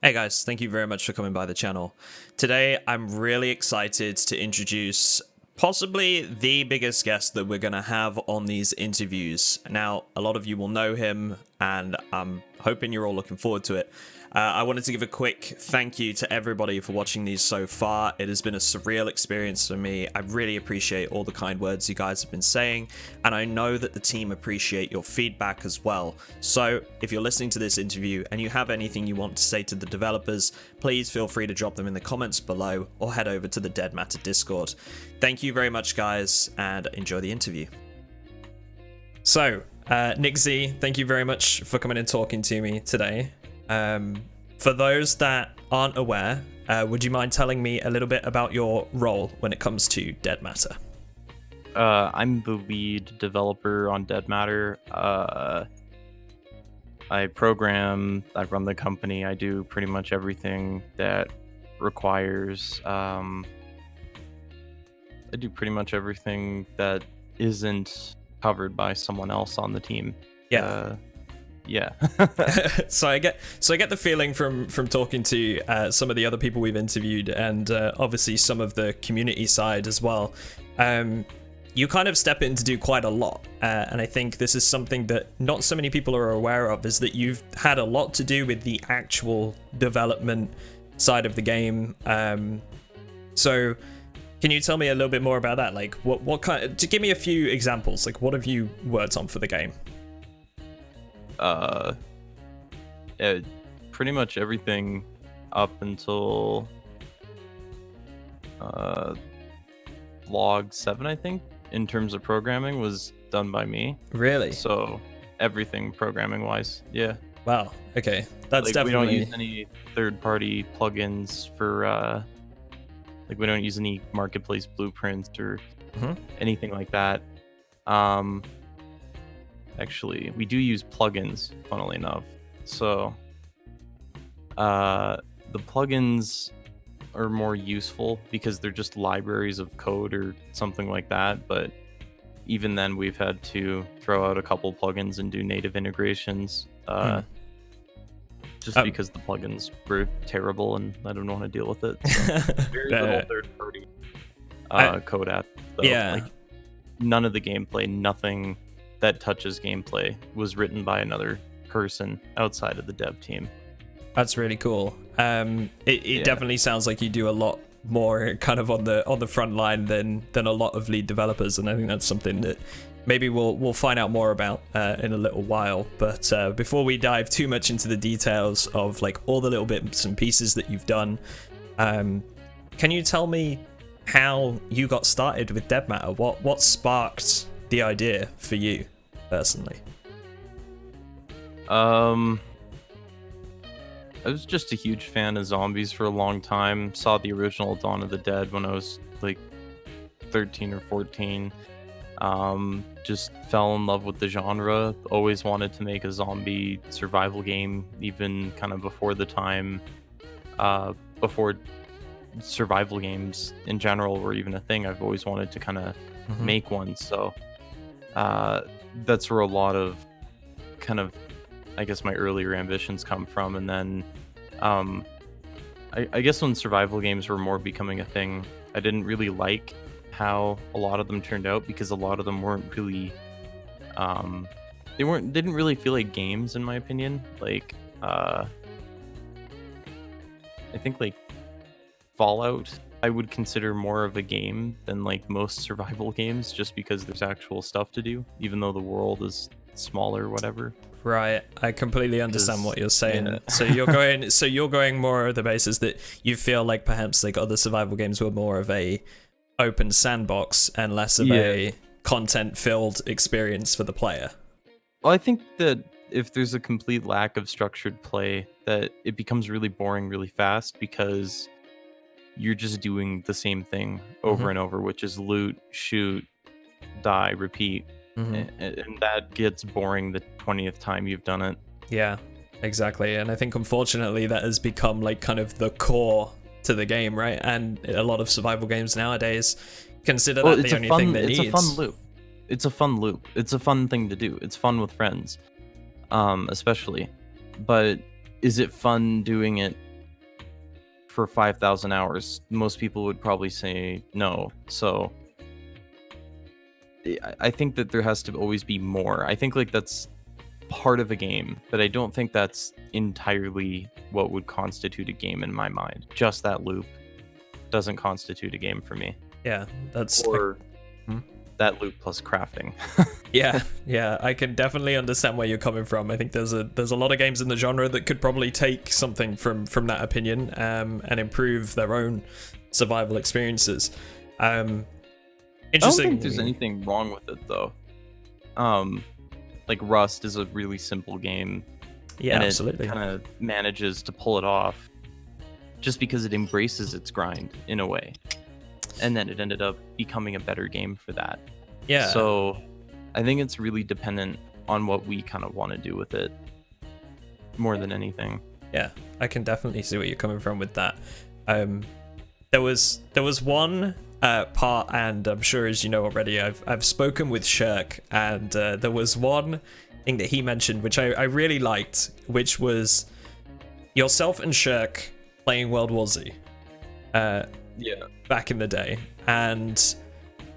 Hey guys, thank you very much for coming by the channel. Today, I'm really excited to introduce possibly the biggest guest that we're going to have on these interviews. Now, a lot of you will know him, and I'm hoping you're all looking forward to it. I wanted to give a quick thank you to everybody for watching these so far. It has been a surreal experience for me. I really appreciate all the kind words you guys have been saying, and I know that the team appreciate your feedback as well. So if you're listening to this interview and you have anything you want to say to the developers, please feel free to drop them in the comments below or head over to the Dead Matter Discord. Thank you very much, guys, and enjoy the interview. So, Nik Z, thank you very much for coming and talking to me today. For those that aren't aware, would you mind telling me a little bit about your role when it comes to Dead Matter? I'm the lead developer on Dead Matter. I program, I run the company, I do pretty much everything that requires, I do pretty much everything that isn't covered by someone else on the team. Yeah. Yeah. So I get the feeling from talking to some of the other people we've interviewed, and obviously some of the community side as well. You kind of step in to do quite a lot, and I think this is something that not so many people are aware of, is that you've had a lot to do with the actual development side of the game. So can you tell me a little bit more about that? Like what kind, to give me a few examples, like what have you worked on for the game? Pretty much everything up until log 7, I think, in terms of programming, was done by me. Really? So everything programming wise, yeah. Wow. Okay, that's like, definitely. We don't use any third-party plugins for like we don't use any marketplace blueprints or anything like that. Actually, we do use plugins, funnily enough. So, the plugins are more useful because they're just libraries of code or something like that. But even then, we've had to throw out a couple plugins and do native integrations. Just because the plugins were terrible and I don't want to deal with it. So very little third-party code app. So, yeah. Like, none of the gameplay, nothing that touches gameplay was written by another person outside of the dev team. That's really cool. It definitely sounds like you do a lot more kind of on the front line than a lot of lead developers, and I think that's something that maybe we'll find out more about in a little while. But before we dive too much into the details of like all the little bits and pieces that you've done, can you tell me how you got started with Dead Matter? What sparked the idea for you personally? I was just a huge fan of zombies for a long time. Saw the original Dawn of the Dead when I was like 13 or 14. Just fell in love with the genre. Always wanted to make a zombie survival game, even kind of before the time, before survival games in general were even a thing. I've always wanted to kind of make one. So that's where a lot of kind of, I guess, my earlier ambitions come from. And then I guess when survival games were more becoming a thing, I didn't really like how a lot of them turned out, because a lot of them weren't really they didn't really feel like games, in my opinion. Like I think like Fallout I would consider more of a game than like most survival games, just because there's actual stuff to do, even though the world is smaller or whatever. Right, I completely understand what you're saying. Yeah. So you're going more of the basis that you feel like perhaps like other survival games were more of a open sandbox and less of a content-filled experience for the player. Well, I think that if there's a complete lack of structured play, that it becomes really boring really fast, because you're just doing the same thing over and over, which is loot, shoot, die, repeat. And that gets boring the 20th time you've done it. Yeah, exactly. And I think unfortunately that has become like kind of the core to the game, right? And a lot of survival games nowadays consider that the only thing that needs. It's a fun loop. It's a fun loop. It's a fun thing to do. It's fun with friends, especially. But is it fun doing it for 5,000 hours? Most people would probably say no. So I think that there has to always be more. I think like that's part of a game, but I don't think that's entirely what would constitute a game in my mind. Just that loop doesn't constitute a game for me. Yeah, that's or that loop plus crafting. yeah, I can definitely understand where you're coming from. I think there's a lot of games in the genre that could probably take something from that opinion and improve their own survival experiences. Interesting. I don't think there's anything wrong with it though. Like Rust is a really simple game. Yeah, and absolutely. It kind of manages to pull it off just because it embraces its grind in a way. And then it ended up becoming a better game for that. Yeah. So I think it's really dependent on what we kind of want to do with it more than anything. Yeah, I can definitely see where you're coming from with that. There was one part, and I'm sure as you know already, I've spoken with Shirk, and there was one thing that he mentioned which I really liked, which was yourself and Shirk playing World War Z. Back in the day, and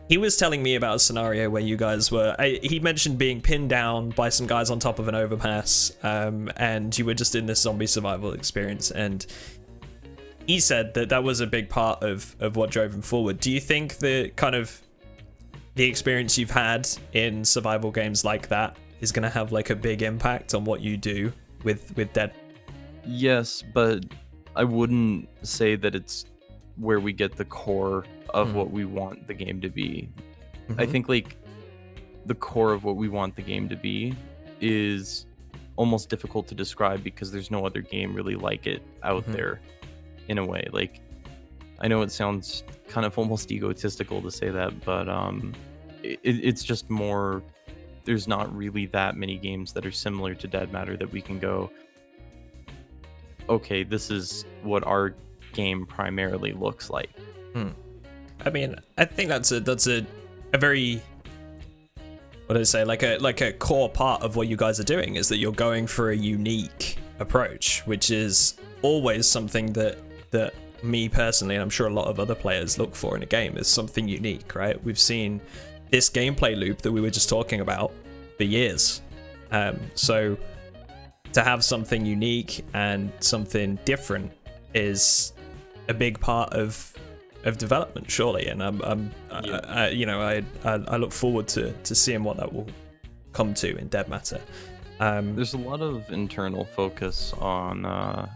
he was telling me about a scenario where you guys were he mentioned being pinned down by some guys on top of an overpass, and you were just in this zombie survival experience, and he said that was a big part of what drove him forward. Do you think the kind of the experience you've had in survival games like that is going to have like a big impact on what you do with Dead? Yes, but I wouldn't say that it's where we get the core of what we want the game to be. I think like the core of what we want the game to be is almost difficult to describe because there's no other game really like it out there in a way. Like, I know it sounds kind of almost egotistical to say that, but it's just more, there's not really that many games that are similar to Dead Matter that we can go, okay, this is what our game primarily looks like. I mean, I think that's a very, what do I say, like a core part of what you guys are doing is that you're going for a unique approach, which is always something that me personally, and I'm sure a lot of other players look for in a game, is something unique, right? We've seen this gameplay loop that we were just talking about for years. So to have something unique and something different is a big part of development, surely, and I look forward to seeing what that will come to in Dead Matter. There's a lot of internal focus on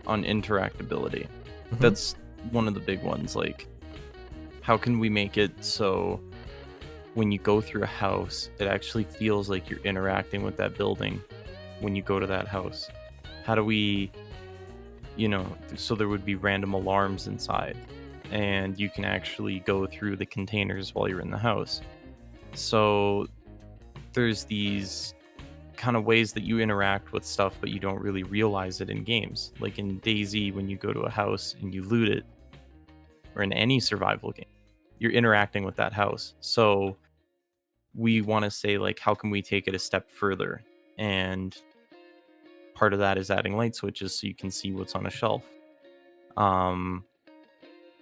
interactability. That's one of the big ones. Like, how can we make it so when you go through a house, it actually feels like you're interacting with that building when you go to that house? How do we, so there would be random alarms inside, and you can actually go through the containers while you're in the house. So there's these kind of ways that you interact with stuff, but you don't really realize it in games. Like in DayZ, when you go to a house and you loot it, or in any survival game, you're interacting with that house. So we want to say, like, how can we take it a step further? And part of that is adding light switches so you can see what's on a shelf.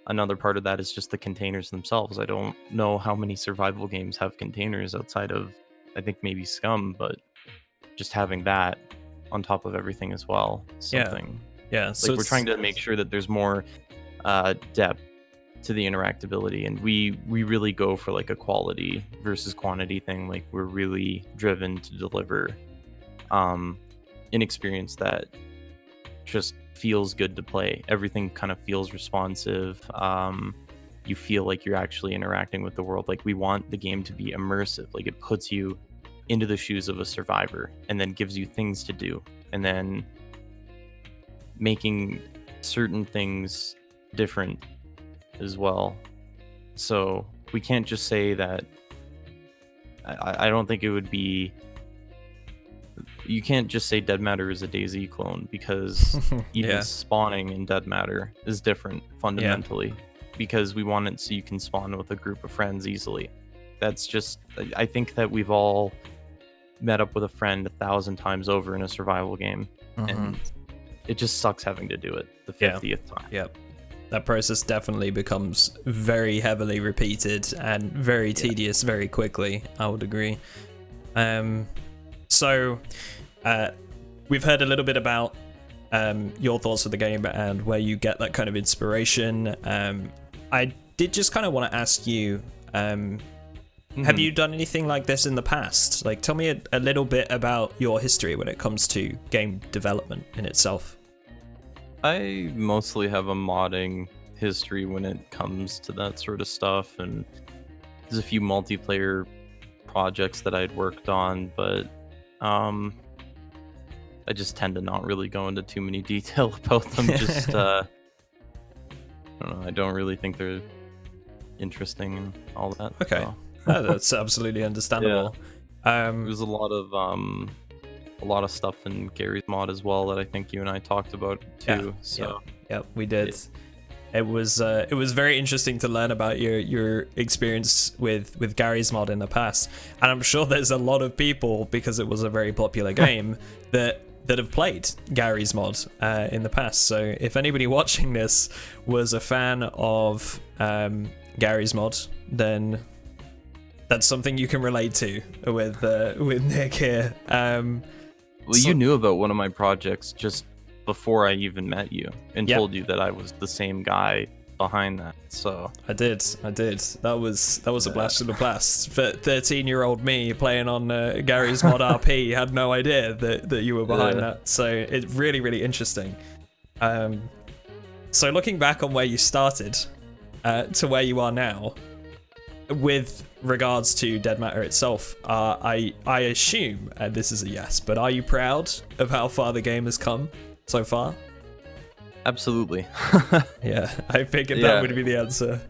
Another part of that is just the containers themselves. I don't know how many survival games have containers outside of, I think, maybe Scum, but just having that on top of everything as well. Something. Yeah. Like, So we're trying to make sure that there's more depth to the interactability, and we really go for like a quality versus quantity thing. Like, we're really driven to deliver an experience that just feels good to play. Everything kind of feels responsive. You feel like you're actually interacting with the world. Like, we want the game to be immersive. Like, it puts you into the shoes of a survivor and then gives you things to do, and then making certain things different as well. So we can't just say that. I don't think it would be, you can't just say Dead Matter is a DayZ clone, because even spawning in Dead Matter is different fundamentally, because we want it so you can spawn with a group of friends easily. That's just, I think that we've all met up with a friend 1,000 times over in a survival game, and it just sucks having to do it the 50th time. Yep. That process definitely becomes very heavily repeated and very tedious very quickly. I would agree. So we've heard a little bit about your thoughts of the game and where you get that kind of inspiration. I did just kind of want to ask you, have you done anything like this in the past? Like, tell me a little bit about your history when it comes to game development in itself. I mostly have a modding history when it comes to that sort of stuff, and there's a few multiplayer projects that I'd worked on, but I just tend to not really go into too many detail about them. Just I don't know, I don't really think they're interesting and all that. Okay. So. No, that's absolutely understandable. There's a lot of stuff in Gary's mod as well that I think you and I talked about too. Yeah, we did. It was very interesting to learn about your experience with Gary's mod in the past, and I'm sure there's a lot of people, because it was a very popular game, that have played Gary's mod in the past. So if anybody watching this was a fan of Gary's mod, then that's something you can relate to with Nick here. Well, you knew about one of my projects just before I even met you, and told you that I was the same guy behind that. So I did. That was a blast from the past. For 13-year-old me playing on Gary's mod RP had no idea that you were behind that. So it's really, really interesting. So looking back on where you started to where you are now, with regards to Dead Matter itself, I assume, and this is a yes, but are you proud of how far the game has come so far? Absolutely. Yeah, I figured that would be the answer.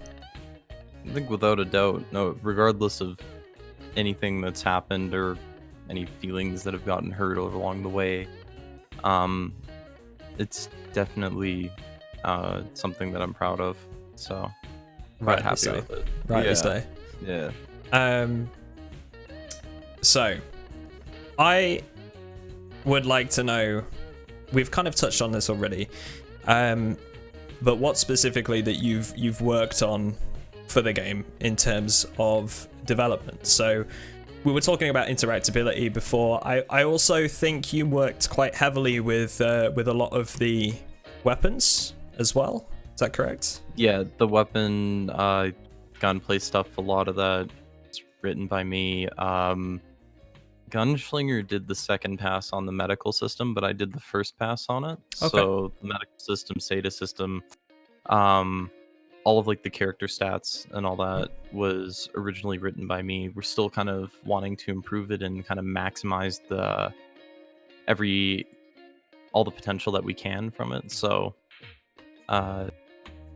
I think without a doubt, no, regardless of anything that's happened or any feelings that have gotten hurt along the way, it's definitely something that I'm proud of. So quite happy with it. Rightly so. Yeah. So I would like to know, we've kind of touched on this already, but what specifically that you've worked on for the game in terms of development. So we were talking about interactability before. I also think you worked quite heavily with a lot of weapons as well. Is that correct? Yeah, the weapon gunplay stuff, a lot of that is written by me. Gunschlinger did the second pass on the medical system, but I did the first pass on it. Okay. So the medical system, SATA system, all of like the character stats and all that was originally written by me. We're still kind of wanting to improve it and kind of maximize all the potential that we can from it. So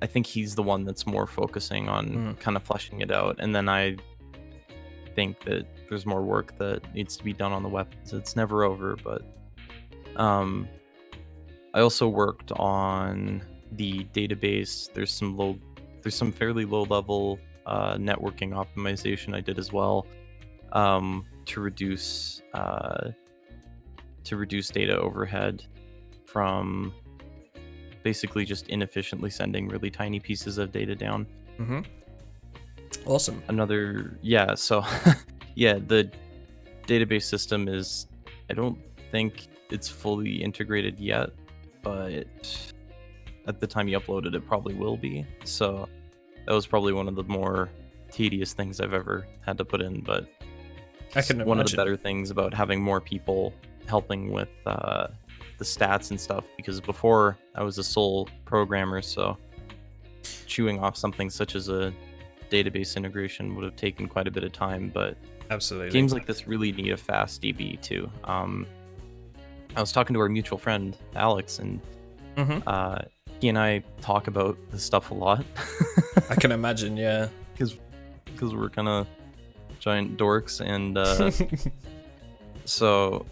I think he's the one that's more focusing on kind of fleshing it out. And then I think that there's more work that needs to be done on the weapons. It's never over, but I also worked on the database. There's some fairly low level networking optimization I did as well, to reduce data overhead from basically just inefficiently sending really tiny pieces of data down. Awesome. So the database system is, I don't think it's fully integrated yet, but at the time you uploaded it probably will be. So that was probably one of the more tedious things I've ever had to put in, but I can imagine. One of the better things about having more people helping with the stats and stuff, because before I was a sole programmer, so chewing off something such as a database integration would have taken quite a bit of time. But absolutely, games like this really need a fast DB too. I was talking to our mutual friend Alex, and he and I talk about this stuff a lot. I can imagine, yeah, because we're kind of giant dorks, and so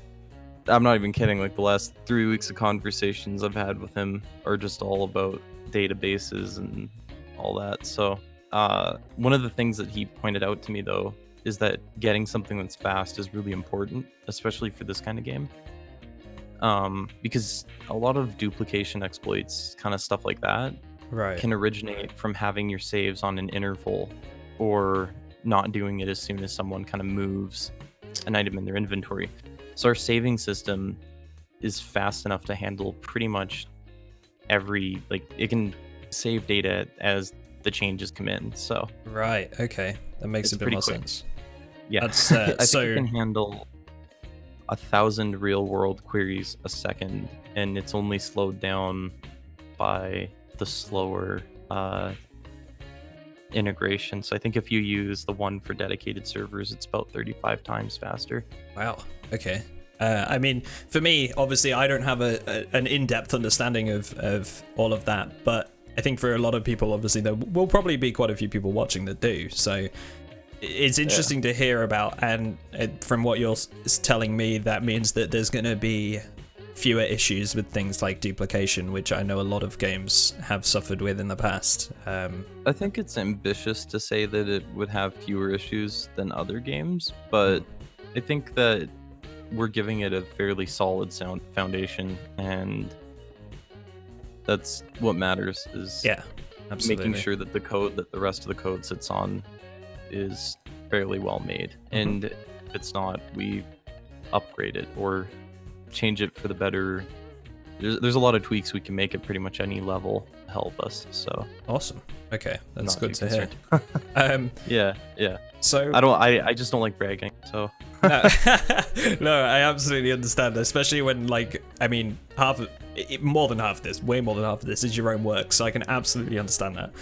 I'm not even kidding. Like the last 3 weeks of conversations I've had with him are just all about databases and all that. So one of the things that he pointed out to me though is that getting something that's fast is really important, especially for this kind of game. because a lot of duplication exploits, kind of stuff like that, Right. can originate from having your saves on an interval or not doing it as soon as someone kind of moves an item in their inventory. So our saving system is fast enough to handle pretty much every, like, it can save data as the changes come in. So Right. Okay. That makes it's a bit pretty more quick. sense. Yeah, That's I think so. it can handle 1,000 real world queries a second, and it's only slowed down by the slower integration. So I think if you use the one for dedicated servers, it's about 35 times faster. Wow. Okay. I mean, for me, obviously, I don't have an in-depth understanding of all of that, but I think for a lot of people, obviously, there will probably be quite a few people watching that do. So it's interesting to hear about, and from what you're telling me, that means that there's going to be fewer issues with things like duplication, which I know a lot of games have suffered with in the past. I think it's ambitious to say that it would have fewer issues than other games, but I think that we're giving it a fairly solid sound foundation, and that's what matters, is Yeah, absolutely. making sure that the code that the rest of the code sits on is fairly well made. And if it's not, we upgrade it or change it for the better. There's a lot of tweaks we can make at pretty much any level to help us. So Awesome. Okay, that's not good too to hear. concerned. Yeah. So I just don't like bragging. So no, no, I absolutely understand, especially when, like, I mean, more than half of this, way more than half of this is your own work, so I can absolutely understand that.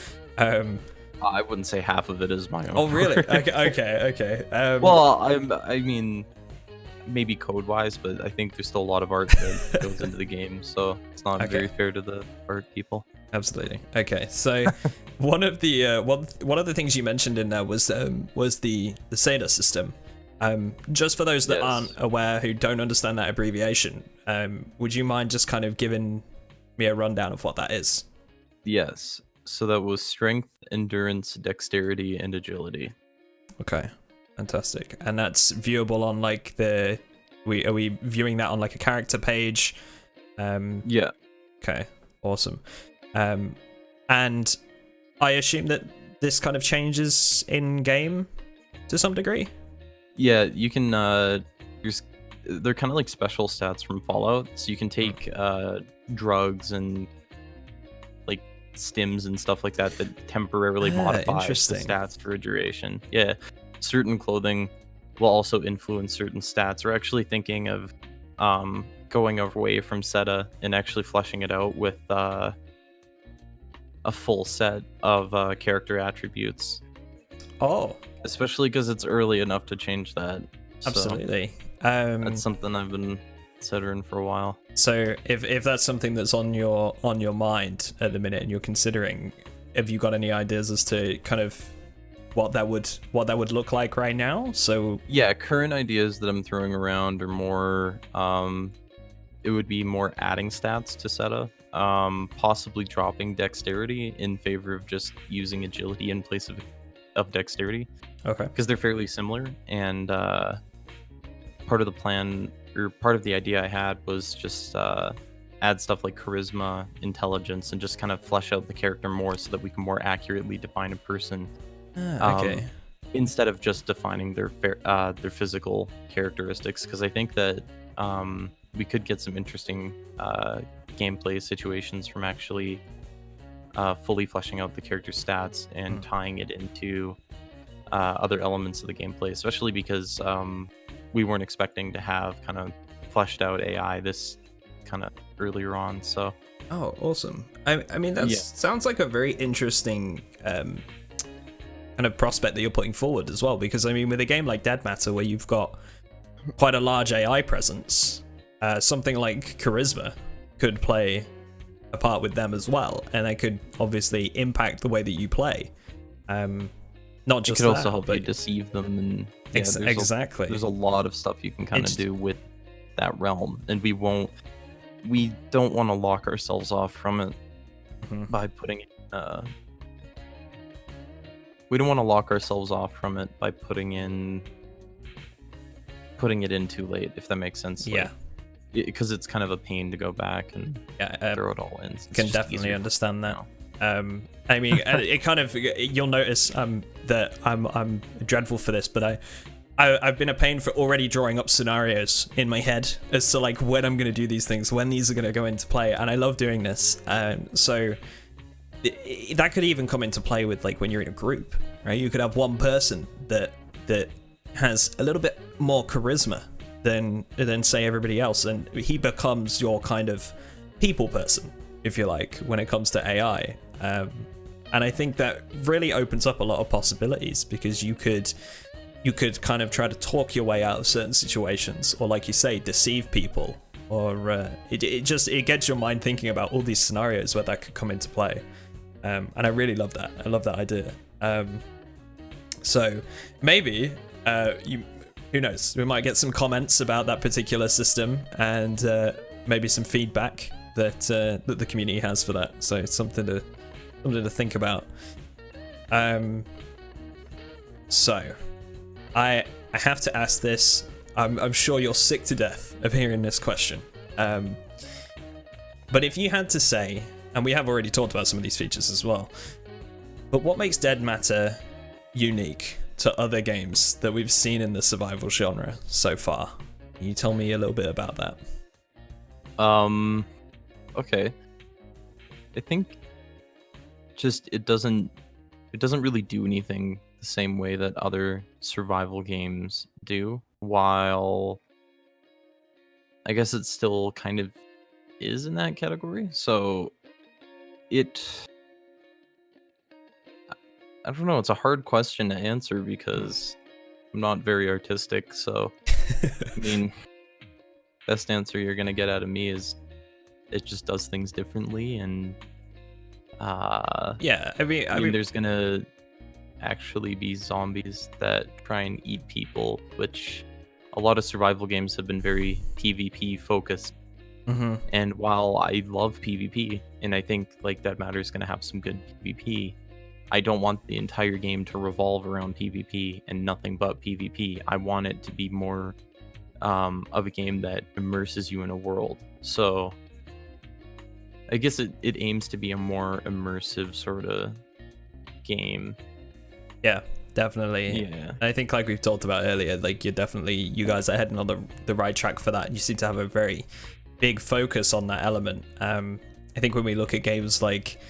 I wouldn't say half of it is my own. Oh, really? work. Okay. Well, I mean, maybe code wise, but I think there's still a lot of art that goes into the game, so it's not very fair to the art people. Absolutely. Okay, so one of the things you mentioned in there was the SADA system. Just for those that aren't aware, who don't understand that abbreviation, would you mind just kind of giving me a rundown of what that is? Yes. So that was strength, endurance, dexterity, and agility. Okay, fantastic. And that's viewable on, like, are we viewing that on, like, a character page? Yeah. Okay, awesome. And I assume that this kind of changes in game to some degree. Yeah, you can. They're kind of like special stats from Fallout, so you can take drugs and like stims and stuff like that temporarily modify the stats for a duration. Yeah, certain clothing will also influence certain stats. We're actually thinking of going away from SETA and actually fleshing it out with a full set of character attributes. Oh, especially because it's early enough to change that. Absolutely. That's something I've been considering for a while. So if that's something that's on your mind at the minute and you're considering, have you got any ideas as to kind of what that would look like right now? So yeah, current ideas that I'm throwing around are more it would be more adding stats to SETA, possibly dropping dexterity in favor of just using agility in place of dexterity. Okay. Because they're fairly similar, and part of the plan, or part of the idea I had, was just add stuff like charisma, intelligence, and just kind of flesh out the character more so that we can more accurately define a person. Okay. Instead of just defining their physical characteristics, because I think that we could get some interesting gameplay situations from actually fully fleshing out the character stats and tying it into other elements of the gameplay, especially because we weren't expecting to have kind of fleshed out AI this kind of earlier on. So oh, awesome. I mean, that sounds like a very interesting kind of prospect that you're putting forward as well, because I mean, with a game like Dead Matter, where you've got quite a large AI presence, something like charisma could play a part with them as well, and they could obviously impact the way that you play. Not just it could that, also help but you deceive them, and exactly. There's a lot of stuff you can kind of do with that realm, and we don't want to lock ourselves off from it by putting it. We don't want to lock ourselves off from it by putting it in too late, if that makes sense. Yeah. because it's kind of a pain to go back and throw it all in. It's can just definitely easier understand that. now. I mean, it kind of, you'll notice that I'm dreadful for this, but I've been a pain for already drawing up scenarios in my head as to like when I'm going to do these things, when these are going to go into play, and I love doing this. So that could even come into play with like when you're in a group, right? You could have one person that has a little bit more charisma than say everybody else, and he becomes your kind of people person, if you like, when it comes to AI. And I think that really opens up a lot of possibilities, because you could kind of try to talk your way out of certain situations, or like you say, deceive people, or it gets your mind thinking about all these scenarios where that could come into play. And I really love that. I love that idea. So maybe who knows? We might get some comments about that particular system, and maybe some feedback that the community has for that. So it's something to think about. So I have to ask this. I'm sure you're sick to death of hearing this question. But if you had to say, and we have already talked about some of these features as well, but what makes Dead Matter unique to other games that we've seen in the survival genre so far? Can you tell me a little bit about that? Okay. I think just it doesn't really do anything the same way that other survival games do, while I guess it still kind of is in that category. So I don't know, it's a hard question to answer because I'm not very artistic, so I mean, best answer you're gonna get out of me is it just does things differently, and yeah, I mean there's gonna actually be zombies that try and eat people, which a lot of survival games have been very PvP focused. Mm-hmm. And while I love PvP, and I think like Dead Matter is gonna have some good PvP, I don't want the entire game to revolve around PvP and nothing but PvP. I want it to be more of a game that immerses you in a world. So I guess it aims to be a more immersive sort of game. Yeah, definitely. Yeah. I think like we've talked about earlier, like you guys are heading on the right track for that. You seem to have a very big focus on that element. I think when we look at games like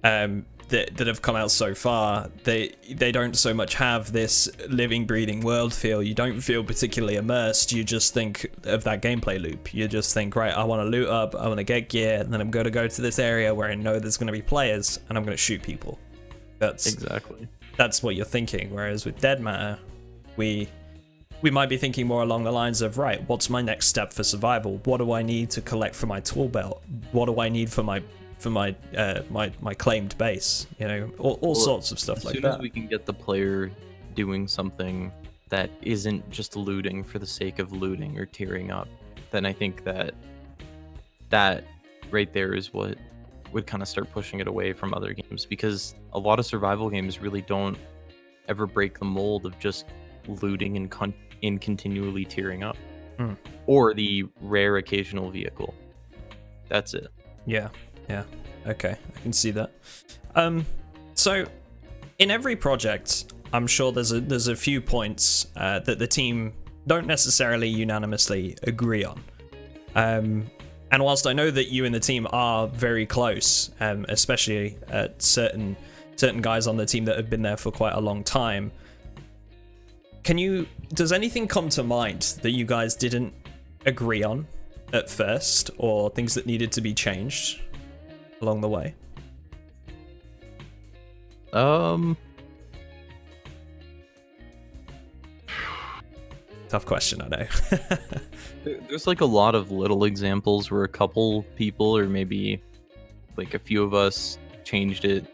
that have come out so far, they don't so much have this living, breathing world feel. You don't feel particularly immersed. You just think of that gameplay loop. You just think, right, I want to loot up, I want to get gear, and then I'm going to go to this area where I know there's going to be players, and I'm going to shoot people. That's what you're thinking. Whereas with Dead Matter, we might be thinking more along the lines of, right, what's my next step for survival? What do I need to collect for my tool belt? What do I need for my claimed base? You know, all sorts of stuff like that. As soon as we can get the player doing something that isn't just looting for the sake of looting or tearing up, then I think that right there is what would kind of start pushing it away from other games, because a lot of survival games really don't ever break the mold of just looting and continually tearing up, or the rare occasional vehicle. That's it. Yeah, okay, I can see that. So in every project, I'm sure there's a few points that the team don't necessarily unanimously agree on. And whilst I know that you and the team are very close, especially certain guys on the team that have been there for quite a long time, does anything come to mind that you guys didn't agree on at first, or things that needed to be changed along the way? Tough question, I know. There's like a lot of little examples where a couple people, or maybe like a few of us, changed it.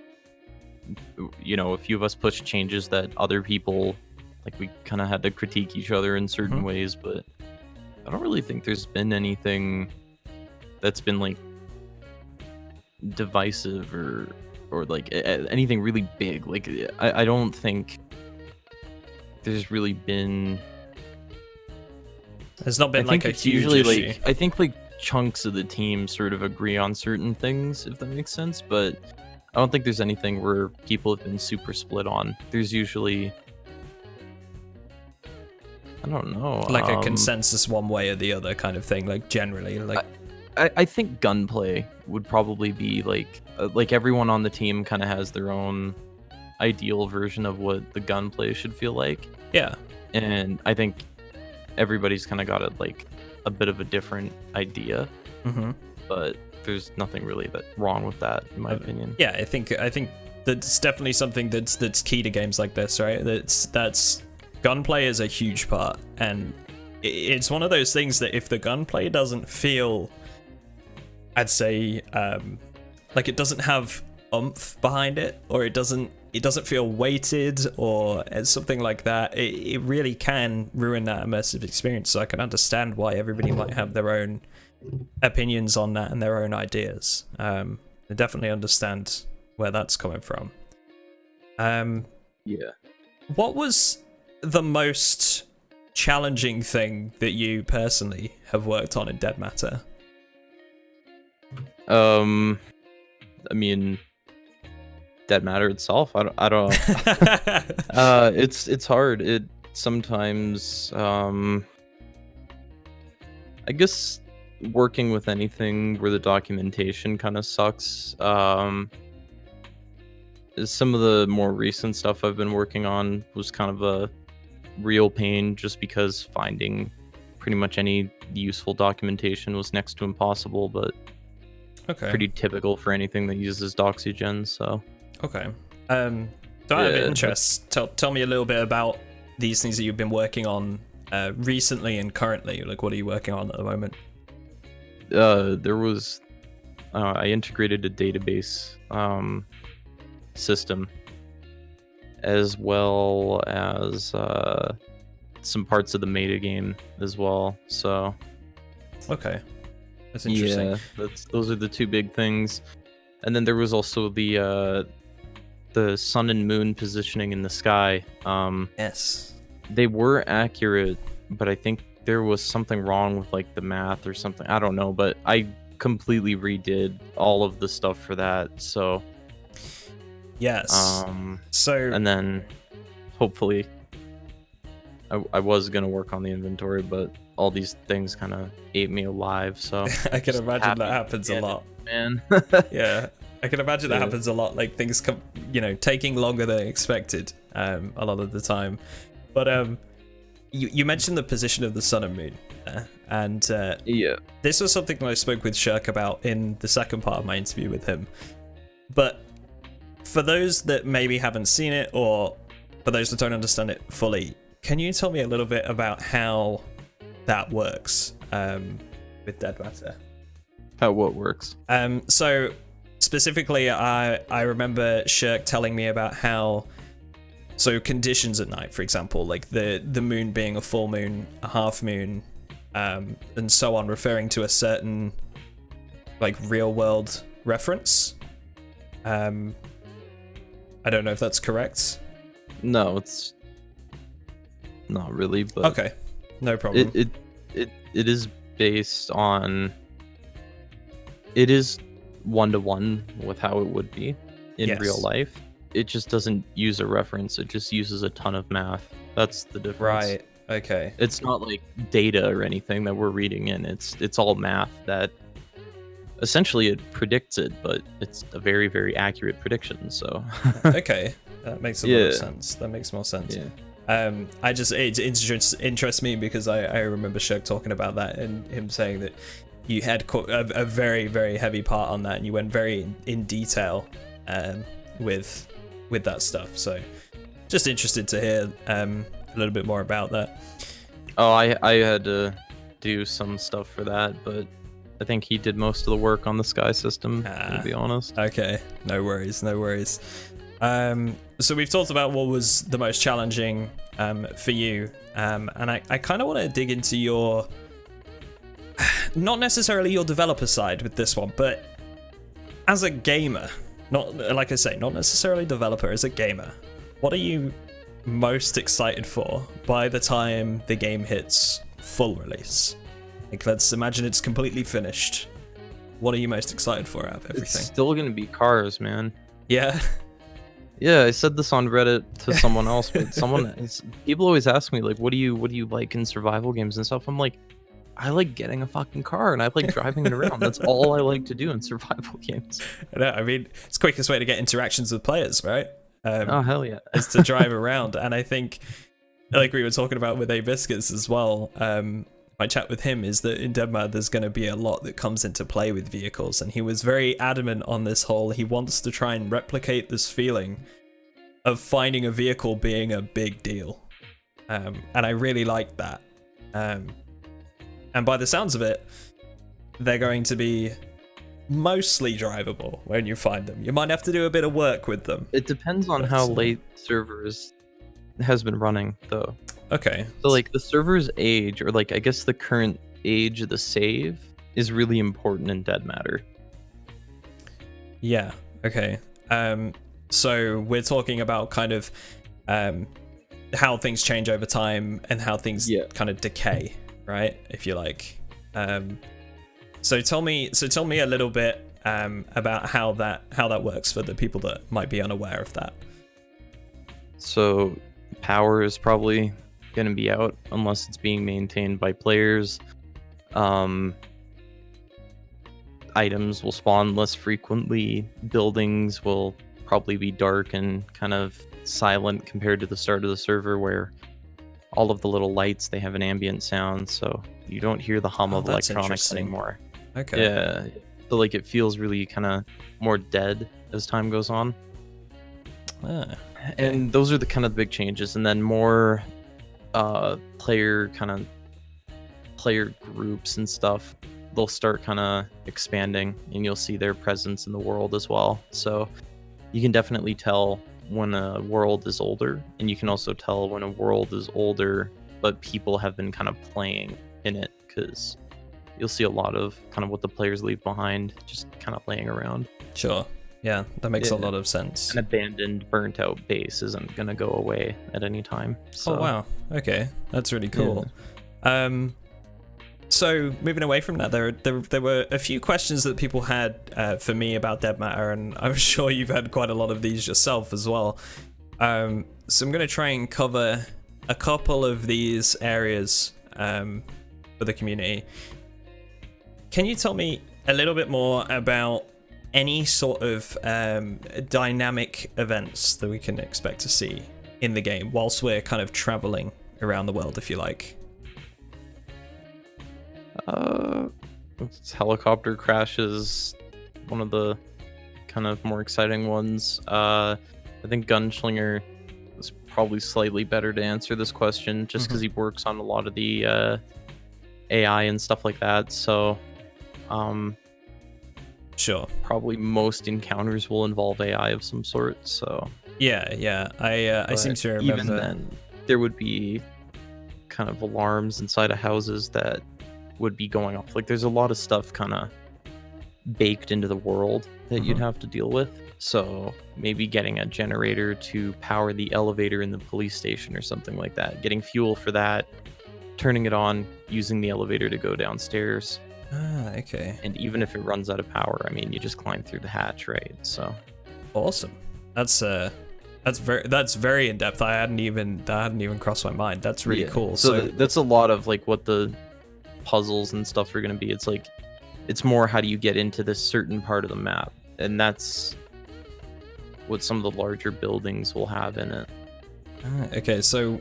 You know, a few of us pushed changes that other people, like, we kind of had to critique each other in certain ways, but I don't really think there's been anything that's been like divisive or like anything really big. Like, I don't think there's really been There's not been I think like a it's huge usually issue. like, I think like chunks of the team sort of agree on certain things, if that makes sense, but I don't think there's anything where people have been super split on. There's usually, I don't know, Like a consensus one way or the other kind of thing, like generally, like I think gunplay would probably be like everyone on the team kind of has their own ideal version of what the gunplay should feel like, yeah. and I think everybody's kind of got a bit of a different idea, Mm-hmm. but there's nothing really wrong with that, in my opinion. Yeah, I think that's definitely something that's key to games like this, right? That's gunplay is a huge part, and it's one of those things that if the gunplay doesn't feel, I'd say, like it doesn't have oomph behind it, or it doesn't feel weighted or something like that, it really can ruin that immersive experience. So I can understand why everybody might have their own opinions on that and their own ideas. I definitely understand where that's coming from. Yeah. What was the most challenging thing that you personally have worked on in Dead Matter? I mean, Dead Matter itself. I don't. It's hard. It sometimes. I guess working with anything where the documentation kind of sucks. Some of the more recent stuff I've been working on was kind of a real pain, just because finding pretty much any useful documentation was next to impossible. But Okay. pretty typical for anything that uses Doxygen. So. Okay. So out of interest, tell me a little bit about these things that you've been working on recently and currently. Like, what are you working on at the moment? There was I integrated a database system, as well as some parts of the metagame as well. So Okay, that's interesting. Yeah, those are the two big things. And then there was also the sun and moon positioning in the sky. Yes. They were accurate, but I think there was something wrong with like the math or something. I don't know, but I completely redid all of the stuff for that. So Yes. So and then hopefully I was gonna work on the inventory, but all these things kind of ate me alive. So I can imagine that happens a lot, man. Yeah, I can imagine that happens a lot. Like things come, taking longer than expected a lot of the time. But you mentioned the position of the sun and moon, and Yeah. this was something that I spoke with Shirk about in the second part of my interview with him. But for those that maybe haven't seen it, or for those that don't understand it fully, can you tell me a little bit about how that works with Dead Matter? How what works? So specifically, I remember Shirk telling me about how, so conditions at night, for example, like the moon being a full moon, a half moon, and so on, referring to a certain like real world reference. I don't know if that's correct. No, it's not really, but Okay, no problem. It is based on, it is 1-to-1 with how it would be in real life. It just doesn't use a reference, it just uses a ton of math. That's the difference. Right, okay. It's not like data or anything that we're reading in. It's all math that essentially it predicts it, but it's a very, very accurate prediction. So Okay, that makes a lot of sense. That makes more sense. Yeah. It interests me because I remember Shirk talking about that and him saying that you had a very, very heavy part on that, and you went very in detail with that stuff. So just interested to hear a little bit more about that. Oh, I had to do some stuff for that, but I think he did most of the work on the sky system, to be honest. Okay, no worries. So we've talked about what was the most challenging for you, and I kind of want to dig into your, not necessarily your developer side with this one, but as a gamer, not like I say, not necessarily developer, as a gamer, what are you most excited for by the time the game hits full release? Like, let's imagine it's completely finished. What are you most excited for out of everything? It's still gonna be cars, man. Yeah. Yeah, I said this on Reddit to someone else, but people always ask me like, what do you like in survival games and stuff? I'm like, I like getting a fucking car and I like driving it around. That's all I like to do in survival games. I mean, it's the quickest way to get interactions with players, right? Oh hell yeah! Is to drive around. And I think, like we were talking about with A-Biscuits as well, my chat with him is that in Dead Matter there's going to be a lot that comes into play with vehicles, and he was very adamant on this whole, he wants to try and replicate this feeling of finding a vehicle being a big deal. And I really like that. And by the sounds of it, they're going to be mostly drivable when you find them. You might have to do a bit of work with them. It depends on how late servers has been running, though. Okay. So, like, the server's age, or, like, I guess the current age of the save is really important in Dead Matter. Yeah, okay. So we're talking about kind of how things change over time and how things kind of decay, right? If you like. So tell me a little bit about how that works for the people that might be unaware of that. So power is probably going to be out unless it's being maintained by players. Items will spawn less frequently. Buildings will probably be dark and kind of silent compared to the start of the server, where all of the little lights, they have an ambient sound, so you don't hear the hum of electronics anymore. Okay. Yeah. So like it feels really kind of more dead as time goes on. Okay. And those are the kind of the big changes, and then more player groups and stuff, they'll start kind of expanding, and you'll see their presence in the world as well. So you can definitely tell when a world is older, and you can also tell when a world is older but people have been kind of playing in it, because you'll see a lot of kind of what the players leave behind just kind of laying around. Sure. Yeah, that makes a lot of sense. An abandoned, burnt out base isn't going to go away at any time. So. Oh, wow. Okay, that's really cool. Yeah. So moving away from that, there were a few questions that people had for me about Dead Matter, and I'm sure you've had quite a lot of these yourself as well. So I'm going to try and cover a couple of these areas for the community. Can you tell me a little bit more about any sort of dynamic events that we can expect to see in the game whilst we're kind of traveling around the world, if you like? Helicopter crashes, one of the kind of more exciting ones. I think Gunslinger is probably slightly better to answer this question, just because he works on a lot of the AI and stuff like that. So, sure, probably most encounters will involve AI of some sort. So yeah, I seem to remember. Even then, there would be kind of alarms inside of houses that would be going off. Like, there's a lot of stuff kind of baked into the world that you'd have to deal with. So maybe getting a generator to power the elevator in the police station or something like that, getting fuel for that, turning it on, using the elevator to go downstairs. Okay. And even if it runs out of power, I mean, you just climb through the hatch, right? So awesome. That's very in depth. That hadn't even crossed my mind. That's really cool. So that's a lot of like what the puzzles and stuff are going to be. It's like, it's more how do you get into this certain part of the map, and that's what some of the larger buildings will have in it. Okay, so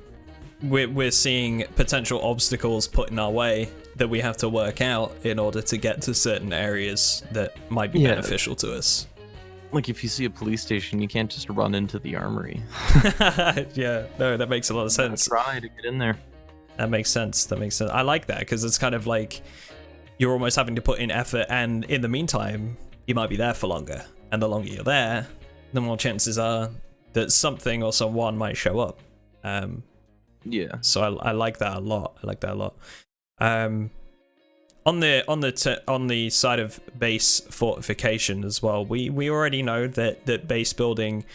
we're seeing potential obstacles put in our way that we have to work out in order to get to certain areas that might be beneficial to us. Like, if you see a police station, you can't just run into the armory. Yeah, no, that makes a lot of sense. Try to get in there. That makes sense. I like that, because it's kind of like you're almost having to put in effort, and in the meantime, you might be there for longer. And the longer you're there, the more chances are that something or someone might show up. So I like that a lot. On the side of base fortification as well, we already know that base building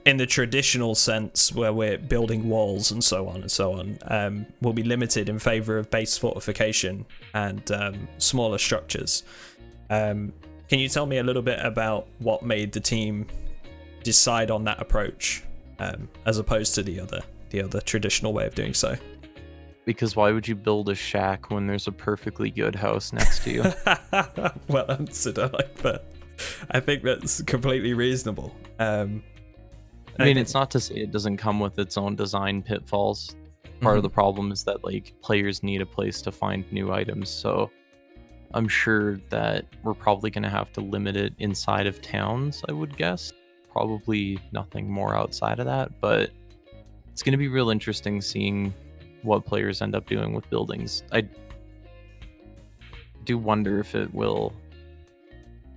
in the traditional sense where we're building walls and so on and so on, will be limited in favor of base fortification and smaller structures. Can you tell me a little bit about what made the team decide on that approach, as opposed to the other traditional way of doing so? Because why would you build a shack when there's a perfectly good house next to you? Well answered. I like that. I think that's completely reasonable. I mean, it's not to say it doesn't come with its own design pitfalls. Part of the problem is that like players need a place to find new items, so I'm sure that we're probably going to have to limit it inside of towns, I would guess. Probably nothing more outside of that, but it's going to be real interesting seeing what players end up doing with buildings. I do wonder if it will,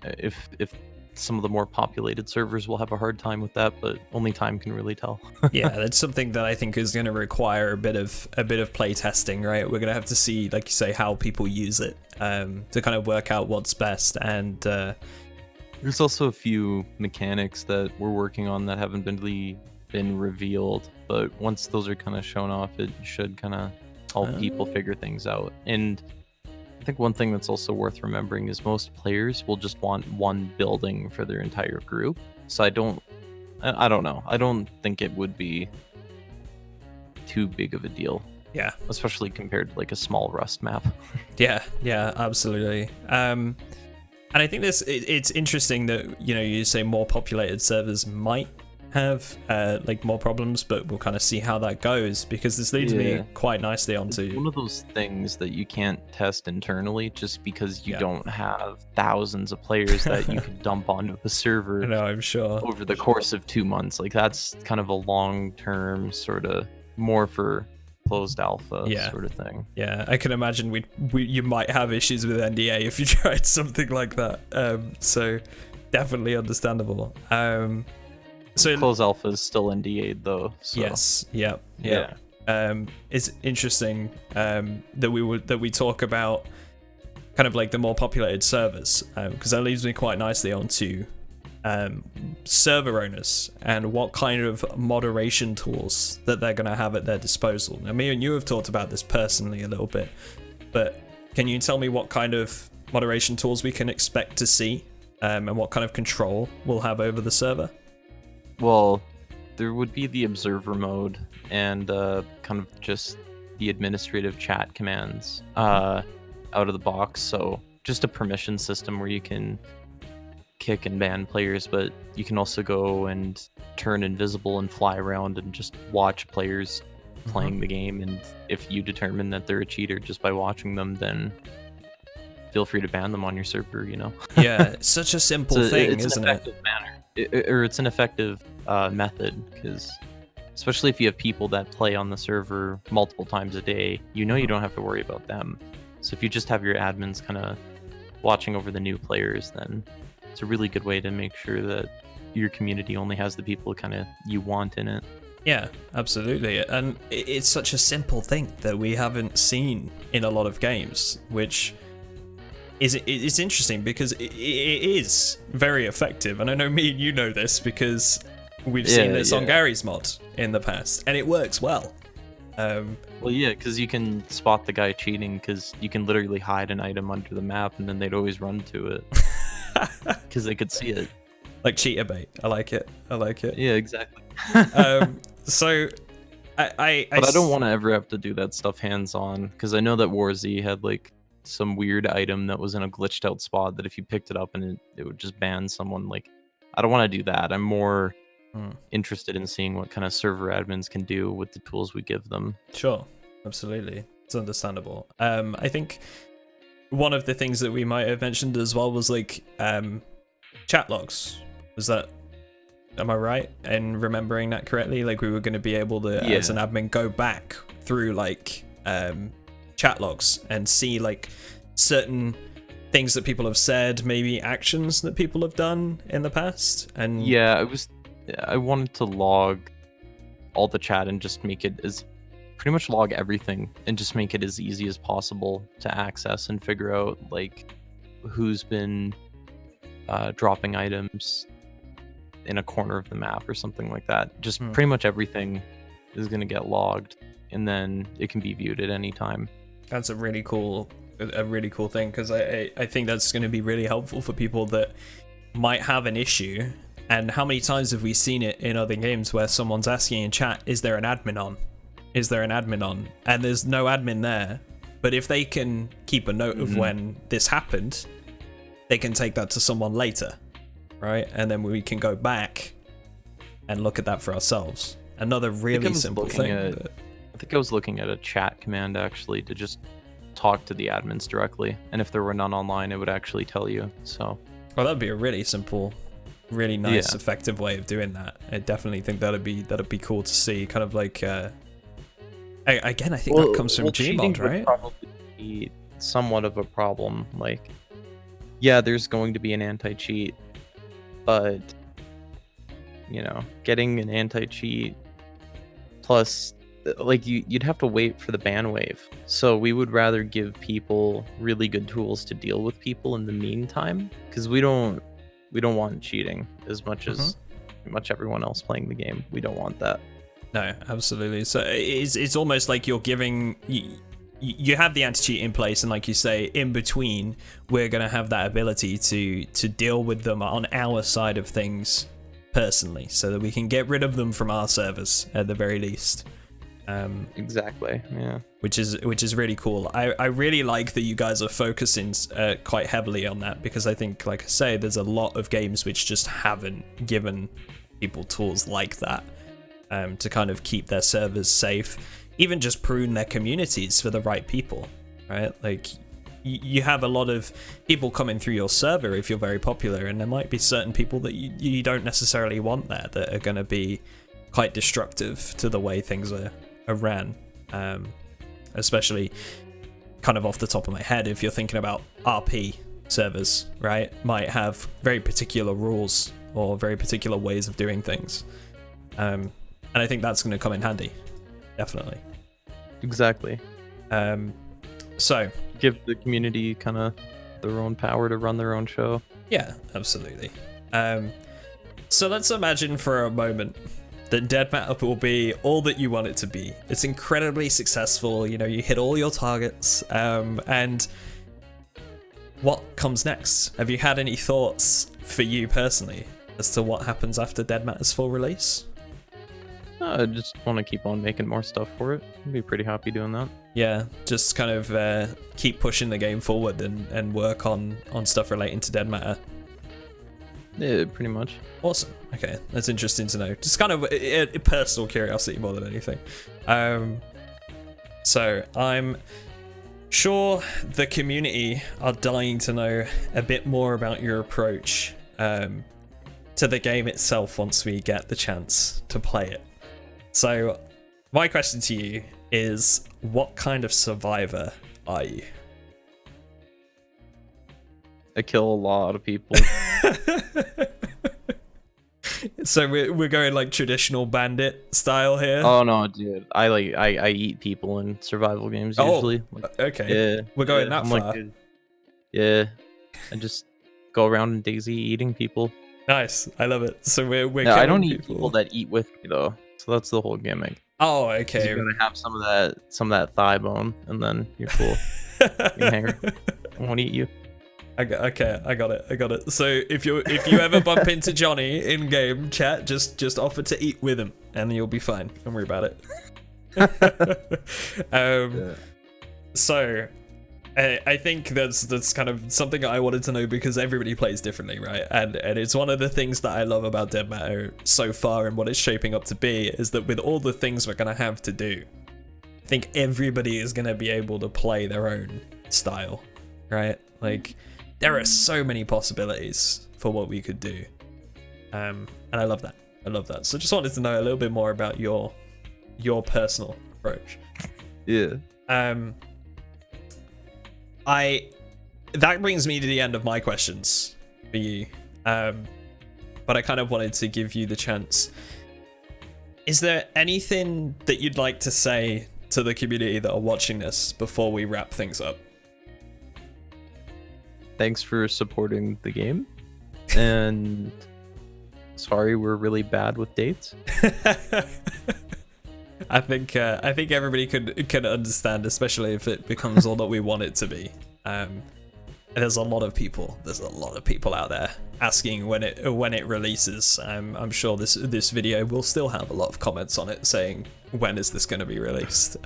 if some of the more populated servers will have a hard time with that, but only time can really tell. Yeah, that's something that I think is going to require a bit of play testing, right? We're going to have to see, like you say, how people use it, to kind of work out what's best. And there's also a few mechanics that we're working on that haven't really been revealed, but once those are kind of shown off, it should kind of help people figure things out. And I think one thing that's also worth remembering is most players will just want one building for their entire group. So I don't know. I don't think it would be too big of a deal. Yeah. Especially compared to like a small Rust map. Yeah, absolutely. And I think it's interesting that, you say more populated servers might have like more problems, but we'll kind of see how that goes, because this leads me quite nicely onto one of those things that you can't test internally just because you don't have thousands of players that you could dump onto a server. No, I'm sure over the course of 2 months. Like that's kind of a long-term sort of more for closed alpha sort of thing. Yeah, I can imagine you might have issues with NDA if you tried something like that. So definitely understandable. So closed alpha is still NDA'd though. So. Yes. Yeah. It's interesting that we talk about kind of like the more populated servers, because that leads me quite nicely onto server owners and what kind of moderation tools that they're going to have at their disposal. Now, me and you have talked about this personally a little bit, but can you tell me what kind of moderation tools we can expect to see, and what kind of control we'll have over the server? Well, there would be the observer mode and kind of just the administrative chat commands out of the box. So just a permission system where you can kick and ban players, but you can also go and turn invisible and fly around and just watch players playing the game. And if you determine that they're a cheater just by watching them, then feel free to ban them on your server, Yeah, it's such a simple thing, isn't it? It's an effective method, because especially if you have people that play on the server multiple times a day, you don't have to worry about them. So if you just have your admins kind of watching over the new players, then it's a really good way to make sure that your community only has the people kind of you want in it. Yeah, absolutely. And it's such a simple thing that we haven't seen in a lot of games, which it's interesting because it is very effective. And I know me and you know this because we've seen this on Gary's mod in the past, and it works well. Well, yeah, because you can spot the guy cheating, because you can literally hide an item under the map, and then they'd always run to it because they could see it. Like cheater bait. I like it. Yeah, exactly. So, But I don't want to ever have to do that stuff hands-on, because I know that WarZ had like some weird item that was in a glitched out spot that if you picked it up and it would just ban someone. Like, I don't want to do that. I'm more interested in seeing what kind of server admins can do with the tools we give them. Sure, absolutely. It's understandable. I think one of the things that we might have mentioned as well was like chat logs. Am I right in remembering that correctly? Like we were going to be able to, as an admin, go back through like chat logs and see like certain things that people have said, maybe actions that people have done in the past. And I wanted to log all the chat and just make it pretty much log everything and just make it as easy as possible to access and figure out like who's been dropping items, in a corner of the map or something like that. Just pretty much everything is going to get logged, and then it can be viewed at any time. That's a really cool thing, because I think that's going to be really helpful for people that might have an issue. And how many times have we seen it in other games where someone's asking in chat, is there an admin on? Is there an admin on? And there's no admin there. But if they can keep a note of when this happened, they can take that to someone later, right? And then we can go back and look at that for ourselves. Another really simple thing. I think I was looking at a chat command actually to just talk to the admins directly, and if there were none online, it would actually tell you. So, well, that'd be a really simple, really nice, effective way of doing that. I definitely think that'd be cool to see. Kind of like, again, I think that comes from Gmod, right? Would probably be somewhat of a problem. Like, yeah, there's going to be an anti-cheat, but you know, getting an anti-cheat plus, like, you'd have to wait for the ban wave. So we would rather give people really good tools to deal with people in the meantime, because we don't want cheating as much as pretty much everyone else playing the game. We don't want that. No, absolutely. So it's almost like you're giving you have the anti-cheat in place, and like you say, in between, we're gonna have that ability to deal with them on our side of things personally, so that we can get rid of them from our servers at the very least. Exactly. Yeah. Which is really cool. I really like that you guys are focusing quite heavily on that, because I think, like I say, there's a lot of games which just haven't given people tools like that to kind of keep their servers safe, even just prune their communities for the right people, right? Like, you have a lot of people coming through your server if you're very popular, and there might be certain people that you don't necessarily want there that are going to be quite destructive to the way things are ran. Especially kind of off the top of my head, if you're thinking about RP servers, right, might have very particular rules or very particular ways of doing things. And I think that's going to come in handy, definitely. Exactly. So give the community kind of their own power to run their own show. Yeah, absolutely. So let's imagine for a moment that Dead Matter will be all that you want it to be. It's incredibly successful, you know, you hit all your targets, and what comes next? Have you had any thoughts for you personally as to what happens after Dead Matter's full release? I just want to keep on making more stuff for it. I'd be pretty happy doing that. Yeah, just kind of keep pushing the game forward and work on stuff relating to Dead Matter. Yeah, pretty much. Awesome. Okay, that's interesting to know. Just kind of a personal curiosity more than anything. So I'm sure the community are dying to know a bit more about your approach to the game itself once we get the chance to play it. So my question to you is, what kind of survivor are you? I kill a lot of people. So we're going like traditional bandit style here. Oh no, dude! I eat people in survival games usually. Okay. Yeah, we're going that far. Yeah, I just go around in Daisy eating people. Nice, I love it. So we're. No, I don't eat people that eat with me though. So that's the whole gimmick. Oh, okay. You're gonna have some of that thigh bone, and then you're cool. You hang around. I won't eat you. Okay, I got it. So if you ever bump into Johnny in game chat, just offer to eat with him, and you'll be fine. Don't worry about it. Yeah. So I think that's kind of something I wanted to know, because everybody plays differently, right? And it's one of the things that I love about Dead Matter so far, and what it's shaping up to be, is that with all the things we're gonna have to do, I think everybody is gonna be able to play their own style, right? Like, there are so many possibilities for what we could do, and I love that. So just wanted to know a little bit more about your personal approach. Yeah. That brings me to the end of my questions for you, but I kind of wanted to give you the chance. Is there anything that you'd like to say to the community that are watching this before we wrap things up? Thanks for supporting the game, and sorry, we're really bad with dates. I think everybody could understand, especially if it becomes all that we want it to be. There's a lot of people out there asking when it releases. I'm sure this video will still have a lot of comments on it saying, when is this going to be released?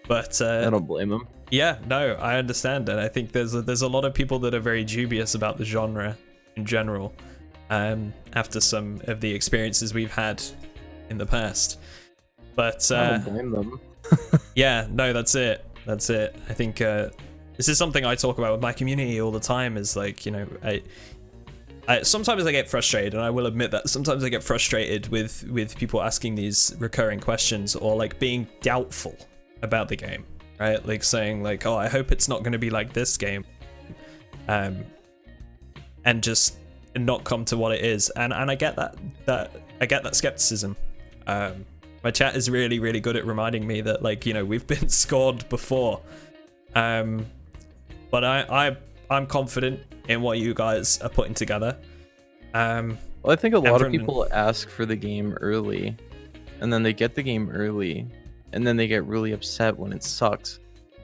But I don't blame them. Yeah, no, I understand, and I think there's a lot of people that are very dubious about the genre in general, after some of the experiences we've had in the past. But I don't blame them. yeah, no, that's it. I think this is something I talk about with my community all the time. Is like, you know, I sometimes I get frustrated, and I will admit that sometimes I get frustrated with people asking these recurring questions, or like being doubtful about the game, right? Like saying like, oh, I hope it's not going to be like this game, and just not come to what it is. And I get that skepticism. My chat is really, really good at reminding me that, like, you know, we've been scored before, but I'm confident in what you guys are putting together. Well, I think a lot of people ask for the game early, and then they get the game early, and then they get really upset when it sucks.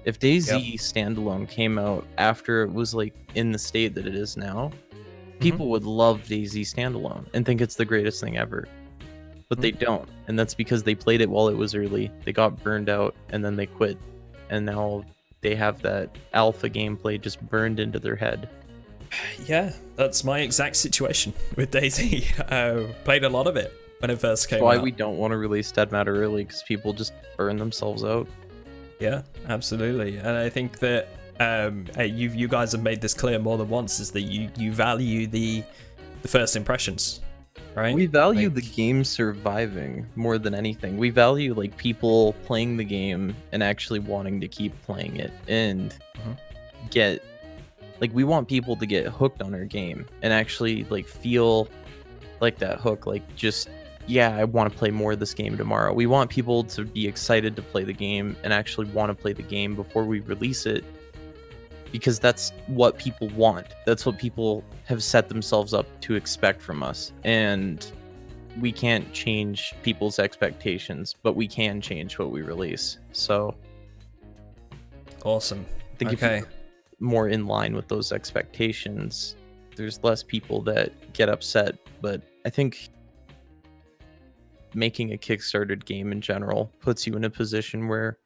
If DayZ standalone came out after it was like in the state that it is now, people would love DayZ standalone and think it's the greatest thing ever. But they don't, and that's because they played it while it was early, they got burned out, and then they quit, and now they have that alpha gameplay just burned into their head. Yeah, that's my exact situation with DayZ. Played a lot of it when it first came out. That's why we don't want to release Dead Matter early, because people just burn themselves out. Yeah, absolutely. And I think that you guys have made this clear more than once, is that you value the first impressions. Right? We value the game surviving more than anything. We value like people playing the game and actually wanting to keep playing it, and get like, we want people to get hooked on our game and actually like feel like that hook, like just, yeah, I want to play more of this game tomorrow. We want people to be excited to play the game and actually want to play the game before we release it, because that's what people want. That's what people have set themselves up to expect from us. And we can't change people's expectations, but we can change what we release. So awesome. I think if you're more in line with those expectations, there's less people that get upset. But I think making a Kickstarted game in general puts you in a position where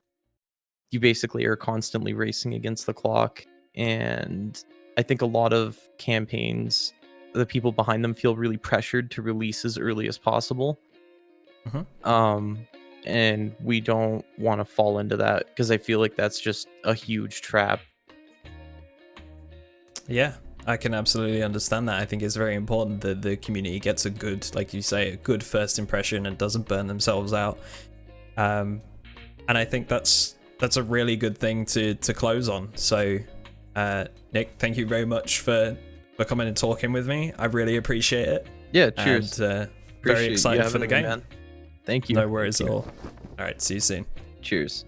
you basically are constantly racing against the clock. And I think a lot of campaigns, the people behind them feel really pressured to release as early as possible. And we don't want to fall into that, because I feel like that's just a huge trap. Yeah, I can absolutely understand that. I think it's very important that the community gets a good, like you say, a good first impression and doesn't burn themselves out. And I think that's a really good thing to close on. So Nik, thank you very much for coming and talking with me. I really appreciate it. Yeah, cheers. And very excited for the game. Man. Thank you. No worries at all. All right, see you soon. Cheers.